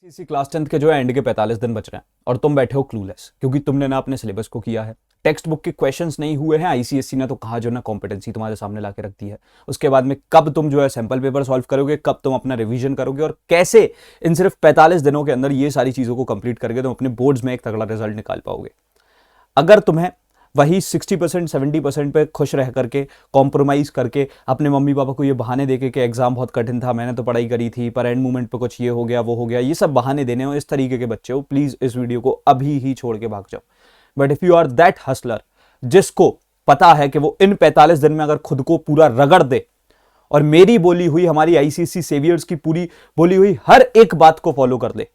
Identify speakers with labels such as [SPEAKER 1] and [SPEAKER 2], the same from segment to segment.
[SPEAKER 1] इसी class 10th के जो है एंड के 45 दिन बच रहे हैं और तुम बैठे हो क्लूलेस क्योंकि तुमने ना अपने सिलेबस को किया है। टेक्स्ट बुक के क्वेश्चंस नहीं हुए हैं, आईसीएसई ने तो कहा जो ना कॉम्पिटेंसी तुम्हारे सामने लाके रख दी है। उसके बाद में कब तुम जो है सैंपल पेपर सॉल्व करोगे, कब तुम अपना रिवीजन करोगे और कैसे इन सिर्फ 45 दिनों के अंदर ये सारी चीजों को कंप्लीट करके तुम अपने बोर्ड्स में एक तगड़ा रिजल्ट निकाल पाओगे। अगर तुम्हें वही 60% 70% पे खुश रह करके कॉम्प्रोमाइज करके अपने मम्मी पापा को ये बहाने देके कि एग्जाम बहुत कठिन था, मैंने तो पढ़ाई करी थी पर एंड मोमेंट पे कुछ ये हो गया वो हो गया, ये सब बहाने देने हो, इस तरीके के बच्चे हो, प्लीज इस वीडियो को अभी ही छोड़ के भाग जाओ। But if you are that hustler जिसको पता है कि वो इन 45 दिन में अगर खुद को पूरा रगड़ दे और मेरी बोली हुई, हमारी आईसीएसई सेवियर्स की पूरी बोली हुई हर एक बात को फॉलो कर ले,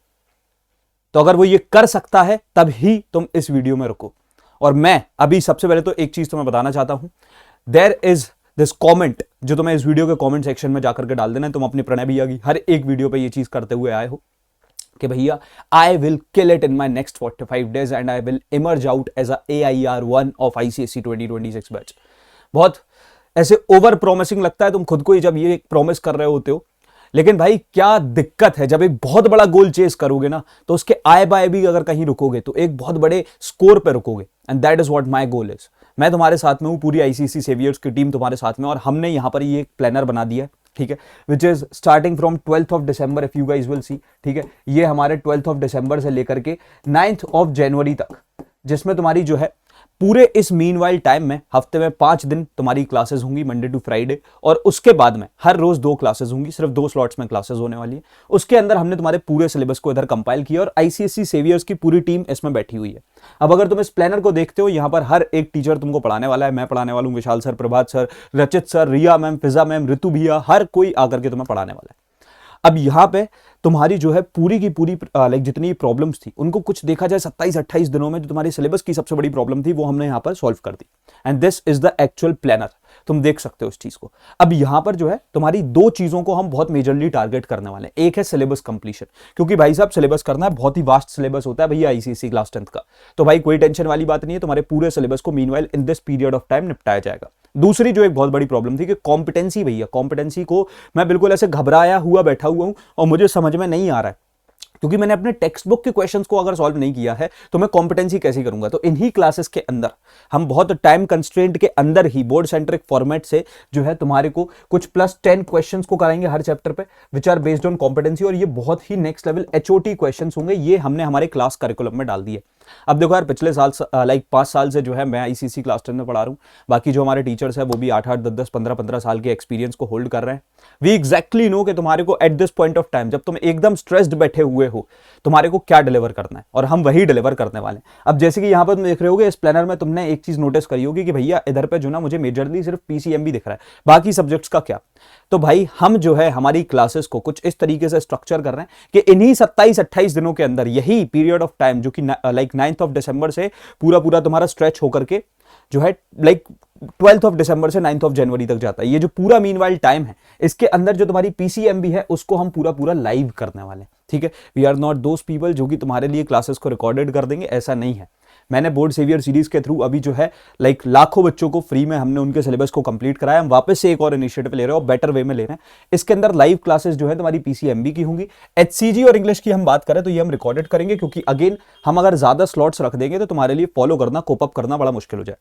[SPEAKER 1] तो अगर वो ये कर सकता है तब ही तुम इस वीडियो में रुको। और मैं अभी सबसे पहले तो एक चीज तुम्हें बताना चाहता हूं, देयर इज दिस कमेंट जो तुम्हें इस वीडियो के कमेंट सेक्शन में जाकर के डाल देना है। तुम अपने प्रणय भैया की हर एक वीडियो पे ये चीज करते हुए आए हो कि भैया I will kill it in my next 45 days and I will emerge out as a AIR1 of ICSE 2026 batch. बहुत ऐसे ओवर प्रोमिसिंग लगता है तुम खुद को ही जब ये प्रॉमिस कर रहे होते हो, लेकिन भाई क्या दिक्कत है जब एक बहुत बड़ा गोल चेस करोगे ना तो उसके आए बाय भी अगर कहीं रुकोगे तो एक बहुत बड़े स्कोर पे रुकोगे। And that is what my goal is. मैं तुम्हारे साथ में हूं, पूरी आईसीएसई सेवियर्स की टीम तुम्हारे साथ में, और हमने यहां पर ये एक प्लानर बना दिया है, ठीक है, which is starting from 12th of December, if you guys will see, ठीक है। ये हमारे 12th ऑफ डिसंबर से लेकर के 9th ऑफ जनवरी तक, जिसमें तुम्हारी जो है पूरे इस मीनवाइल टाइम में हफ्ते में 5 दिन तुम्हारी क्लासेस होंगी, मंडे टू फ्राइडे, और उसके बाद में हर रोज 2 क्लासेस होंगी, सिर्फ 2 स्लॉट्स में क्लासेस होने वाली है। उसके अंदर हमने तुम्हारे पूरे सिलेबस को इधर कंपाइल किया और आईसीएसई सेवियर्स की पूरी टीम इसमें बैठी हुई है। अब अगर तुम इस प्लानर को देखते हो, यहां पर हर एक टीचर तुमको पढ़ाने वाला है। मैं पढ़ाने वाला हूं, विशाल सर, प्रभात सर, रचित सर, रिया मैम, फिजा मैम, ऋतु भैया, हर कोई आकर के तुम्हें पढ़ाने वाला है। अब यहां पे तुम्हारी जो है पूरी की पूरी लाइक जितनी प्रॉब्लम्स थी उनको कुछ देखा जाए 27-28 दिनों में जो तुम्हारी सिलेबस की सबसे बड़ी प्रॉब्लम थी वो हमने यहां पर सॉल्व कर दी। And this is the actual planner, तुम देख सकते हो इस चीज को। अब यहां पर जो है तुम्हारी 2 चीजों को हम बहुत मेजरली टारगेट करने वाले हैं। एक है सिलेबस कंप्लीशन, क्योंकि भाई साहब सिलेबस करना है, बहुत ही वास्ट सिलेबस होता है भैया आईसीएसई क्लास 10th का, तो भाई कोई टेंशन वाली बात नहीं है, तुम्हारे पूरे सिलेबस को meanwhile in this period of time निपटाया जाएगा। दूसरी जो एक बहुत बड़ी प्रॉब्लम थी कि कॉम्पिटेंसी, भैया कॉम्पिटेंसी को मैं बिल्कुल ऐसे घबराया हुआ बैठा हुआ हूं और मुझे समझ में नहीं आ रहा है, क्योंकि मैंने अपने टेक्स्ट बुक के क्वेश्चंस को अगर सॉल्व नहीं किया है तो मैं कॉम्पिटेंसी कैसे करूंगा। तो इन्हीं क्लासेस के अंदर हम बहुत टाइम कंस्ट्रेंट के अंदर ही बोर्ड सेंट्रिक फॉर्मेट से जो है तुम्हारे को कुछ +10 क्वेश्चंस को कराएंगे हर चैप्टर पे, which are based on competency, और ये बहुत ही नेक्स्ट लेवल HOT क्वेश्चंस होंगे। ये हमने हमारे क्लास करिकुलम में डाल दिए। अब देखो यार, पिछले साल लाइक 5 साल से जो है मैं आईसीएसई क्लास 10 में पढ़ा रहा हूं, बाकी जो हमारे टीचर्स हैं वो भी 8-8, 10-10, 15-15 साल के एक्सपीरियंस को होल्ड कर रहे हैं। वी एग्जैक्टली नो कि तुम्हारे को at this point of time, जब तुम एकदम स्ट्रेस्ड बैठे हुए हो, तुम्हारे को क्या डिलीवर करना है, और हम वही डिलीवर करने वाले हैं। अब जैसे कि यहां पर तुम देख रहे होगे इस प्लानर में, तुमने एक चीज नोटिस करी होगी कि भैया इधर पे जो ना मुझे मेजरली सिर्फ PCMB दिख रहा है, बाकी सब्जेक्ट्स का क्या। तो भाई हम जो है हमारी क्लासेस को कुछ इस तरीके से स्ट्रक्चर कर रहे हैं कि इन्हीं 27-28 दिनों के अंदर, यही पीरियड ऑफ टाइम जो कि लाइक 9th ऑफ डिसंबर से पूरा पूरा तुम्हारा स्ट्रेच होकर के जो है लाइक 12th ऑफ डिसंबर से 9th ऑफ जनवरी तक जाता है, ये जो पूरा मीनवाइल टाइम है, इसके अंदर जो तुम्हारी PCMB है उसको हम पूरा पूरा लाइव करने वाले हैं, ठीक है। We are not those people जो कि तुम्हारे लिए क्लासेस को रिकॉर्डेड कर देंगे, ऐसा नहीं है। मैंने बोर्ड सेवियर सीरीज के थ्रू अभी जो है लाइक लाखों बच्चों को फ्री में हमने उनके सिलेबस को कंप्लीट कराया। हम वापस से एक और इनिशिएटिव ले रहे हैं और बेटर वे में ले रहे हैं। इसके अंदर लाइव क्लासेस जो है तुम्हारी PCMB की होंगी। HCG और इंग्लिश की हम बात करें तो ये हम रिकॉर्डेड करेंगे, क्योंकि अगेन हम अगर ज्यादा स्लॉट्स रख देंगे तो तुम्हारे लिए फॉलो करना, कोप अप करना बड़ा मुश्किल हो जाए।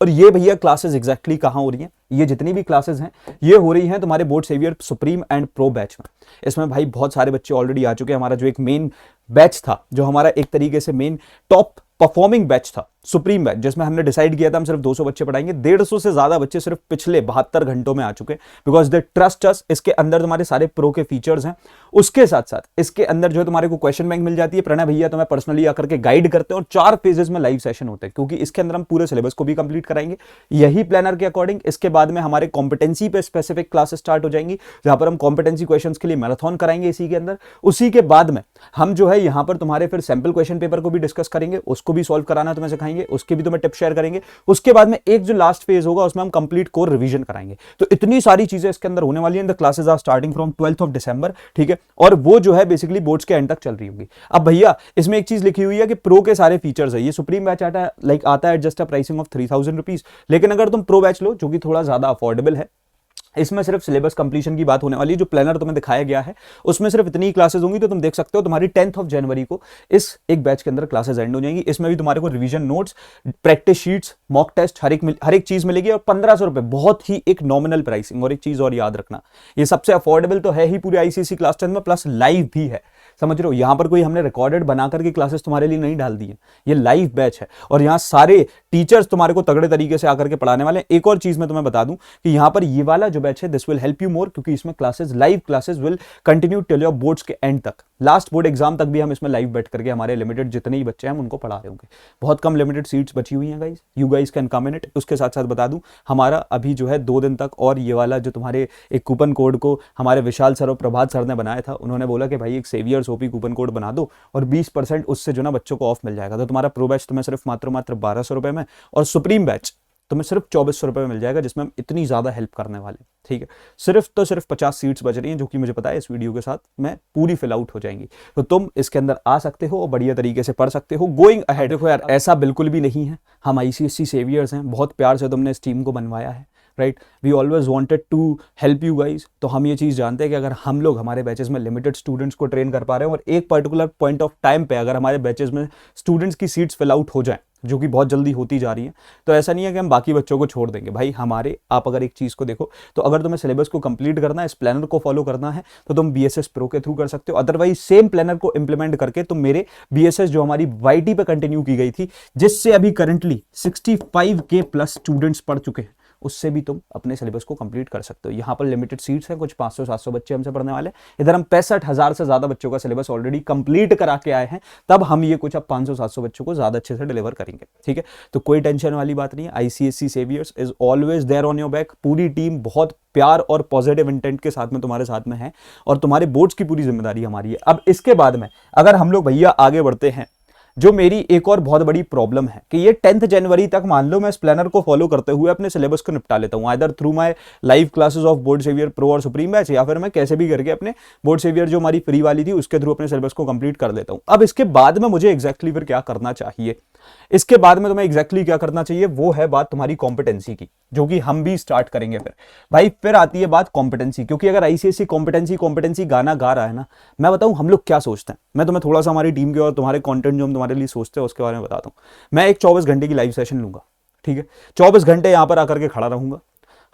[SPEAKER 1] और ये भैया क्लासेस एग्जैक्टली कहां हो रही हैं, ये जितनी भी क्लासेस हैं ये हो रही हैं तुम्हारे board saviour supreme and pro batch में। इसमें भाई बहुत सारे बच्चे ऑलरेडी आ चुके हैं। हमारा जो एक मेन बैच था, जो हमारा एक तरीके से मेन टॉप परफॉर्मिंग बैच था, सुप्रीम बैच, जिसमें हमने डिसाइड किया था हम सिर्फ 200 बच्चे पढ़ाएंगे, 150 से ज्यादा बच्चे सिर्फ पिछले 72 घंटों में आ चुके, बिकॉज दे ट्रस्ट अस। इसके अंदर तुम्हारे सारे प्रो के फीचर्स हैं, उसके साथ साथ इसके अंदर जो है तुम्हारे को क्वेश्चन बैंक मिल जाती है। प्रणय भैया तुम्हें पर्सनली आकर के गाइड करते हैं और 4 फेजेस में लाइव सेशन होते हैं, क्योंकि इसके अंदर हम पूरे सिलेबस को भी कंप्लीट कराएंगे यही प्लानर के अकॉर्डिंग। इसके बाद में हमारे कॉम्पिटेंसी पे स्पेसिफिक क्लासेस स्टार्ट हो जाएंगी, जहां पर हम कॉम्पिटेंसी क्वेश्चन के लिए मैराथन कराएंगे इसी के अंदर। उसी के बाद में हम जो है यहां पर तुम्हारे फिर सैंपल क्वेश्चन पेपर को भी डिस्कस करेंगे, उसको भी सॉल्व कराना तुम्हें सिखाएंगे, उसके भी तुम्हें टिप्स शेयर करेंगे। उसके बाद में एक जो लास्ट फेज होगा उसमें हम कंप्लीट कोर रिवीजन कराएंगे। तो इतनी सारी चीजें इसके अंदर होने वाली हैं। The classes are starting from 12th of December, ठीक है, और वो जो है बेसिकली बोर्ड्स के एंड तक चल रही होगी। अब भैया इसमें एक चीज लिखी हुई है कि प्रो के सारे फीचर्स है। ये सुप्रीम बैच आता है just a pricing of 3000 rupees, लेकिन अगर तुम प्रो बैच लो जो कि थोड़ा ज्यादा अफोर्डेबल है, इसमें सिर्फ सिलेबस कंप्लीशन की बात होने वाली है। जो प्लानर तुम्हें दिखाया गया है उसमें सिर्फ इतनी क्लासेस होंगी, तो तुम देख सकते हो तुम्हारी 10th ऑफ जनवरी को इस एक बैच के अंदर क्लासेस एंड हो जाएंगी। इसमें भी तुम्हारे को revision notes, practice sheets, mock test हर एक चीज मिलेगी और 1500 रुपए, बहुत ही एक नॉमिनल प्राइसिंग। और एक चीज और याद रखना, ये सबसे अफोर्डेबल तो है ही पूरी आईसीएसई क्लास 10 में, प्लस लाइव भी है। समझ रहे हो, यहां पर कोई हमने रिकॉर्डेड बना करके क्लासेस तुम्हारे लिए नहीं डाल दी है, ये लाइव बैच है और यहां सारे टीचर्स तुम्हारे को तगड़े तरीके से आकर के पढ़ाने वाले हैं। एक और चीज मैं तुम्हें बता दूं कि यहां पर ये वाला जो बैच है this will help you more, क्योंकि इसमें classes, live classes will continue till your boards के एंड तक, लास्ट बोर्ड एग्जाम तक भी हम इसमें लाइव बैठ करके हमारे लिमिटेड जितने ही बच्चे हैं हम उनको पढ़ा रहे होंगे। बहुत कम लिमिटेड सीट्स बची हुई हैं guys, you guys can come in it. उसके साथ साथ बता दूं हमारा अभी जो है 2 दिन तक और ये वाला जो तुम्हारे एक कूपन कोड को हमारे विशाल सर और प्रभात सर ने बनाया था, उन्होंने बोला कि भाई एक सेवियर्स ओपी कूपन कोड बना दो और 20% उससे जो ना बच्चों को ऑफ मिल जाएगा। तो तुम्हारा प्रो बैच तुम्हें सिर्फ मात्र 1200 रुपए में और सुप्रीम बैच तुम्हें सिर्फ 2400 रुपए में मिल जाएगा, जिसमें हम इतनी ज्यादा हेल्प करने वाले। ठीक है, सिर्फ 50 सीट्स बच रही हैं, जो कि मुझे पता है इस वीडियो के साथ मैं पूरी फिल आउट हो जाएंगी। तो तुम इसके अंदर आ सकते हो और बढ़िया तरीके से पढ़ सकते हो गोइंग अहेड। देखो यार, ऐसा बिल्कुल भी नहीं है, हम आईसीएसई सेवियर्स हैं, बहुत प्यार से तुमने इस टीम को बनवाया है, right. We always wanted to help you guys. तो हम ये चीज़ जानते हैं कि अगर हम लोग हमारे बैचेस में लिमिटेड स्टूडेंट्स को ट्रेन कर पा रहे हैं और एक पर्टिकुलर पॉइंट ऑफ टाइम पे अगर हमारे बैचेस में स्टूडेंट्स की सीट्स फिल आउट हो जाए, जो कि बहुत जल्दी होती जा रही है, तो ऐसा नहीं है कि हम बाकी बच्चों को छोड़ देंगे। भाई हमारे, आप अगर एक चीज़ को देखो तो अगर तुम्हें सिलेबस को कंप्लीट करना है, इस प्लानर को फॉलो करना है, तो तुम बीएसएस प्रो के थ्रू कर सकते हो। अदरवाइज सेम प्लानर को इंप्लीमेंट करके तुम मेरे बीएसएस जो हमारी वाईटी पे कंटिन्यू की गई थी, जिससे अभी करंटली 65K प्लस स्टूडेंट्स पढ़ चुके हैं, उससे भी तुम अपने सिलेबस को कंप्लीट कर सकते हो। यहाँ पर लिमिटेड सीट्स हैं, कुछ 500-700 बच्चे हमसे पढ़ने वाले। इधर हम 65,000 से ज्यादा बच्चों का सिलेबस ऑलरेडी कंप्लीट करा के आए हैं, तब हम ये कुछ अब 500-700 बच्चों को ज्यादा अच्छे से डिलीवर करेंगे। ठीक है, तो कोई टेंशन वाली बात नहीं है। ICSE saviours is always there on your back. पूरी टीम बहुत प्यार और पॉजिटिव इंटेंट के साथ में तुम्हारे साथ में है और तुम्हारे बोर्ड्स की पूरी जिम्मेदारी हमारी है। अब इसके बाद में अगर हम लोग भैया आगे बढ़ते हैं, जो मेरी एक और बहुत बड़ी प्रॉब्लम है कि ये 10th जनवरी तक मान लो मैं इस प्लानर को फॉलो करते हुए अपने सिलेबस को निपटा लेता हूं, either through my live classes of board saviour pro और सुप्रीम बैच, या फिर मैं कैसे भी करके अपने बोर्ड सेवियर जो हमारी फ्री वाली थी उसके थ्रू अपने सिलेबस को कंप्लीट कर लेता हूं। अब इसके बाद में मुझे एग्जैक्टली फिर क्या करना चाहिए, इसके बाद में तुम्हें एग्जैक्टली क्या करना चाहिए, वो है बात तुम्हारी कॉम्पिटेंसी की, जो कि हम भी स्टार्ट करेंगे। फिर भाई फिर आती है बात कॉम्पिटेंसी, क्योंकि अगर आईसीएसई कॉम्पिटेंसी गाना गा रहा है ना, मैं बताऊं हम लोग क्या सोचते हैं, मैं तुम्हें थोड़ा सा हमारी टीम के और तुम्हारे कंटेंट जो हम तुम्हारे लिए सोचते हैं उसके बारे में बताता हूं। मैं एक 24 घंटे की लाइव सेशन लूंगा, ठीक है, 24 घंटे यहां पर आकर के खड़ा रहूंगा।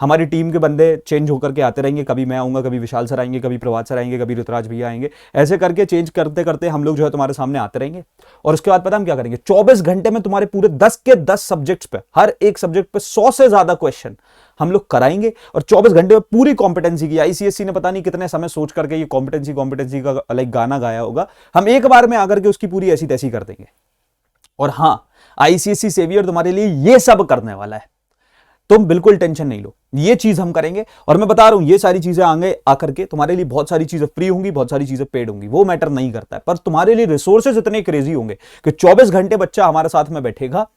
[SPEAKER 1] हमारी टीम के बंदे चेंज होकर के आते रहेंगे, कभी मैं आऊंगा, कभी विशाल सर आएंगे, कभी प्रभात सर आएंगे, कभी ऋतुराज भैया आएंगे, ऐसे करके चेंज करते करते हम लोग जो है तुम्हारे सामने आते रहेंगे। और उसके बाद पता हम क्या करेंगे, 24 घंटे में तुम्हारे पूरे 10 के 10 सब्जेक्ट्स पे, हर एक सब्जेक्ट पे 100 से ज्यादा क्वेश्चन हम लोग कराएंगे और 24 घंटे में पूरी कॉम्पिटेंसी की। आईसीएसई ने पता नहीं कितने समय सोच करके ये कॉम्पिटेंसी का लाइक गाना गाया होगा, हम एक बार में आकर के उसकी पूरी ऐसी तैसी कर देंगे। और हां, आईसीएसई सेवियर तुम्हारे लिए ये सब करने वाला है, तुम बिल्कुल टेंशन नहीं लो, ये चीज हम करेंगे। और मैं बता रहा हूं ये सारी चीजें आगे आकर के तुम्हारे लिए बहुत सारी चीजें फ्री होंगी, बहुत सारी चीजें पेड होंगी, वो मैटर नहीं करता है, पर तुम्हारे लिए रिसोर्सेज इतने क्रेजी होंगे कि 24 घंटे बच्चा हमारे साथ में बैठेगा,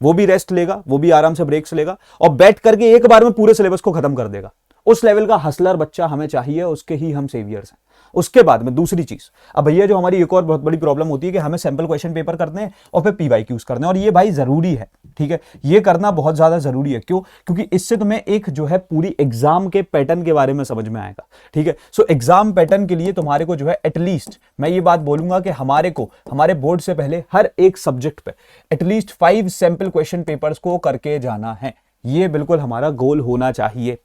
[SPEAKER 1] वो भी रेस्ट लेगा, वो भी आराम से ब्रेक्स लेगा और बैठ करके एक बार में पूरे सिलेबस को खत्म कर देगा। उस लेवल का हसलर बच्चा हमें चाहिए, उसके ही हम सेवियर्स हैं। उसके बाद में दूसरी चीज, अब भैया जो हमारी एक और बहुत बड़ी प्रॉब्लम होती है कि हमें सैंपल क्वेश्चन पेपर करने हैं और फिर पीवाईक्यूज करने हैं, और ये भाई जरूरी है। ठीक है, ये करना बहुत ज्यादा जरूरी है। क्यों? क्योंकि इससे तुम्हें एक जो है पूरी एग्जाम के पैटर्न के बारे में समझ में आएगा। ठीक है, सो एग्जाम पैटर्न के लिए तुम्हारे को जो है एटलीस्ट मैं ये बात बोलूंगा कि हमारे बोर्ड से पहले हर एक सब्जेक्ट पे एटलीस्ट 5 सैंपल क्वेश्चन पेपर्स को करके जाना है। ये बिल्कुल हमारा गोल होना चाहिए।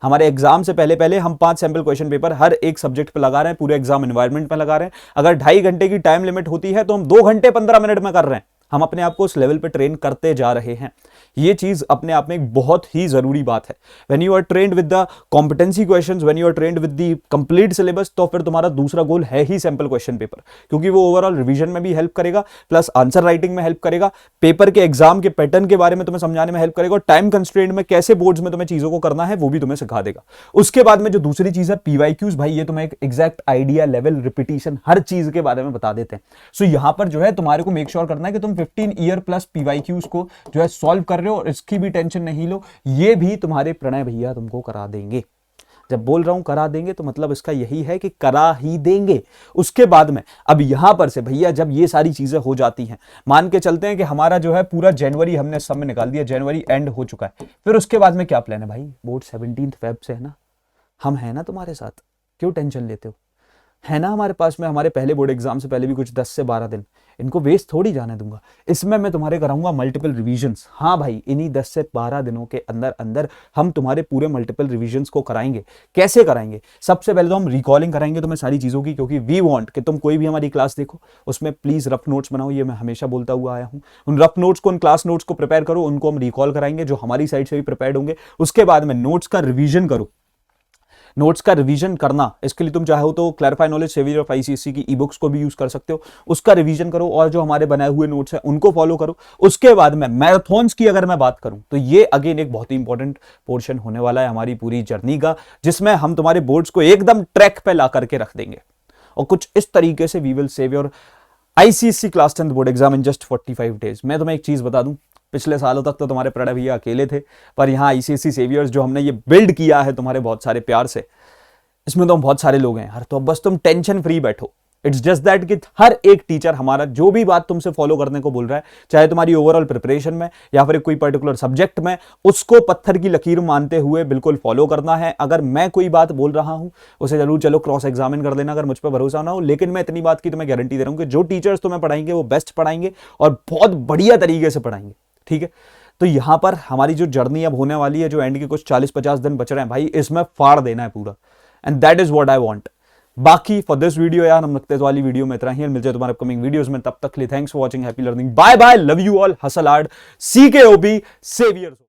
[SPEAKER 1] हमारे एग्जाम से पहले हम 5 सैंपल क्वेश्चन पेपर हर एक सब्जेक्ट पे लगा रहे हैं, पूरे एग्जाम एनवायरनमेंट में लगा रहे हैं। अगर 2.5 घंटे की टाइम लिमिट होती है तो हम 2 घंटे 15 मिनट में कर रहे हैं। हम अपने आप को उस लेवल पे ट्रेन करते जा रहे हैं। ये चीज अपने आप में एक बहुत ही जरूरी बात है। When you are trained with the competency questions, when you are trained with the complete syllabus, तो फिर तुम्हारा दूसरा गोल है ही सैंपल क्वेश्चन पेपर, क्योंकि वो ओवरऑल रिवीजन में भी हेल्प करेगा, प्लस आंसर राइटिंग में हेल्प करेगा, पेपर के एग्जाम के पैटर्न के बारे में तुम्हें समझाने में हेल्प करेगा, और टाइम कंस्ट्रेंट में कैसे बोर्ड्स में तुम्हें चीजों को करना है वो भी तुम्हें सिखा देगा। उसके बाद में जो दूसरी चीज है पीवाईक्यूज, भाई ये तुम्हें एक एग्जैक्ट आइडिया लेवल रिपीटिशन हर चीज के बारे में बता देते हैं। सो यहां पर जो है तुम्हारे को मेक श्योर करना है कि तुम 15 ईयर प्लस पीवाईक्यूज को जो है सॉल्व कर रहे हो, और इसकी भी टेंशन नहीं लो, ये भी तुम्हारे प्रणय भैया तुमको करा देंगे। जब बोल रहा हूं करा देंगे तो मतलब इसका यही है कि करा ही देंगे। उसके बाद में अब यहां पर से भैया जब ये सारी चीजें हो जाती हैं, मान के चलते हैं कि हमारा जो है पूरा जनवरी हमने सब में निकाल दिया, जनवरी एंड हो चुका है, फिर उसके बाद में क्या प्लान है भाई? बोर्ड 17 फेब से है ना, हम हैं ना तुम्हारे साथ, क्यों टेंशन लेते हो? है ना हमारे पास में, हमारे पहले बोर्ड एग्जाम से पहले भी कुछ 10 से 12 दिन, इनको वेस्ट थोड़ी जाने दूंगा। इसमें मैं तुम्हारे कराऊंगा मल्टीपल रिवीजन्स। हाँ भाई, इन्हीं 10 से 12 दिनों के अंदर अंदर हम तुम्हारे पूरे मल्टीपल रिवीजन्स को कराएंगे। कैसे कराएंगे? सबसे पहले तो हम रिकॉलिंग कराएंगे तुम्हें सारी चीजों की, क्योंकि वी वांट कि तुम कोई भी हमारी क्लास देखो उसमें प्लीज रफ नोट्स बनाओ, ये मैं हमेशा बोलता हुआ आया हूं। उन रफ नोट्स को, उन क्लास नोट्स को प्रिपेयर करो, उनको हम रिकॉल कराएंगे जो हमारी साइड से भी प्रिपेयर्ड होंगे। उसके बाद में नोट्स का रिवीजन करो। नोट्स का रिवीजन करना, इसके लिए तुम चाहो तो clarify knowledge saviour of ICSE की ई बुक्स को भी यूज कर सकते हो, उसका रिवीजन करो और जो हमारे बनाए हुए नोट्स हैं उनको फॉलो करो। उसके बाद में मैराथन्स की अगर मैं बात करूं तो ये अगेन एक बहुत ही इंपॉर्टेंट पोर्शन होने वाला है हमारी पूरी जर्नी का, जिसमें हम तुम्हारे बोर्ड्स को एकदम ट्रैक पे ला करके रख देंगे। और कुछ इस तरीके से we will save your ICSE class 10 board exam in just 45 days. मैं तुम्हें एक चीज बता दूं, पिछले सालों तक तो तुम्हारे प्रणय भैया अकेले थे, पर यहाँ आईसीएसई सेवियर्स जो हमने ये बिल्ड किया है तुम्हारे बहुत सारे प्यार से, इसमें तो हम बहुत सारे लोग हैं यार। तो अब बस तुम टेंशन फ्री बैठो। इट्स जस्ट दैट कि हर एक टीचर हमारा जो भी बात तुमसे फॉलो करने को बोल रहा है, चाहे तुम्हारी ओवरऑल प्रिपरेशन में या फिर कोई पर्टिकुलर सब्जेक्ट में, उसको पत्थर की लकीर मानते हुए बिल्कुल फॉलो करना है। अगर मैं कोई बात बोल रहा हूं उसे जरूर चलो क्रॉस एग्जामिन कर लेना अगर मुझ पर भरोसा ना हो, लेकिन मैं इतनी बात की तुम्हें गारंटी दे रहा हूं कि जो टीचर्स तुम्हें पढ़ाएंगे वो बेस्ट पढ़ाएंगे और बहुत बढ़िया तरीके से पढ़ाएंगे। ठीक है, तो यहां पर हमारी जो जर्नी अब होने वाली है, जो एंड के कुछ 40-50 दिन बच रहे हैं भाई, इसमें फाड़ देना है पूरा, and that is what I want. बाकी फॉर दिस वीडियो यार, हम लगते हैं वाली वीडियो में इतना ही। मिलते हैं तुम्हारे अपकमिंग वीडियोस में, तब तक के लिए thanks for watching, happy learning, bye bye, love you all, hustle hard, CKOB saviours.